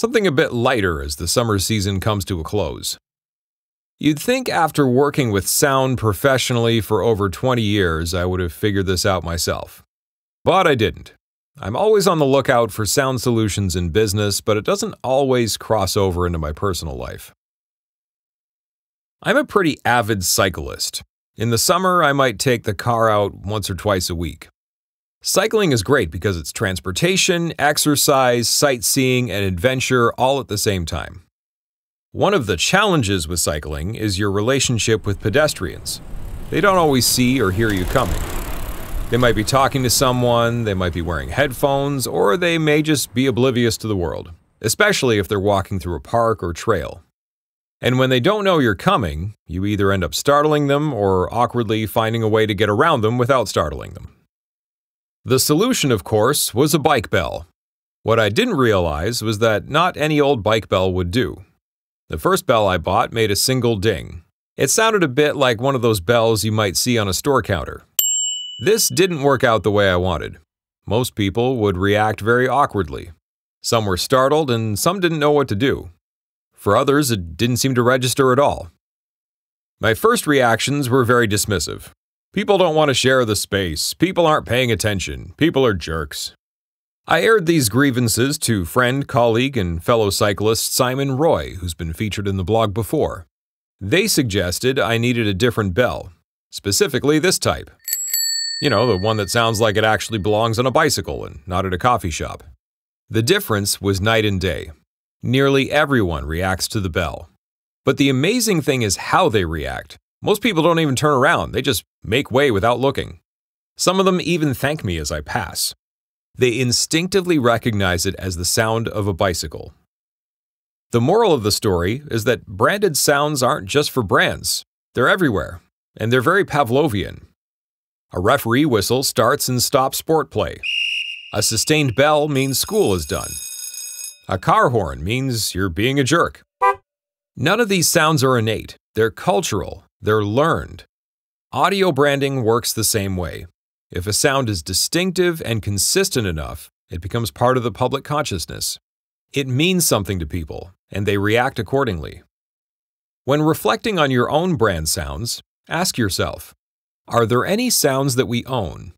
something a bit lighter as the summer season comes to a close. You'd think after working with sound professionally for over 20 years, I would have figured this out myself. But I didn't. I'm always on the lookout for sound solutions in business, but it doesn't always cross over into my personal life. I'm a pretty avid cyclist. In the summer, I might take the car out once or twice a week. Cycling is great because it's transportation, exercise, sightseeing, and adventure all at the same time. One of the challenges with cycling is your relationship with pedestrians. They don't always see or hear you coming. They might be talking to someone, they might be wearing headphones, or they may just be oblivious to the world, especially if they're walking through a park or trail. And when they don't know you're coming, you either end up startling them or awkwardly finding a way to get around them without startling them. The solution, of course, was a bike bell. What I didn't realize was that not any old bike bell would do. The first bell I bought made a single ding. It sounded a bit like one of those bells you might see on a store counter. This didn't work out the way I wanted. Most people would react very awkwardly. Some were startled and some didn't know what to do. For others, it didn't seem to register at all. My first reactions were very dismissive. People don't want to share the space. People aren't paying attention. People are jerks. I aired these grievances to friend, colleague, and fellow cyclist Simon Roy, who's been featured in the blog before. They suggested I needed a different bell, specifically this type. You know, the one that sounds like it actually belongs on a bicycle and not at a coffee shop. The difference was night and day. Nearly everyone reacts to the bell. But the amazing thing is how they react. Most people don't even turn around, they just make way without looking. Some of them even thank me as I pass. They instinctively recognize it as the sound of a bicycle. The moral of the story is that branded sounds aren't just for brands. They're everywhere, and they're very Pavlovian. A referee whistle starts and stops sport play. A sustained bell means school is done. A car horn means you're being a jerk. None of these sounds are innate. They're cultural. They're learned. Audio branding works the same way. If a sound is distinctive and consistent enough, it becomes part of the public consciousness. It means something to people, and they react accordingly. When reflecting on your own brand sounds, ask yourself, are there any sounds that we own?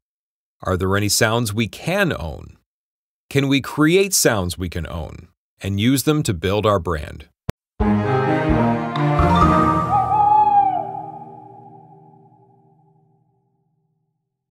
Are there any sounds we can own? Can we create sounds we can own and use them to build our brand?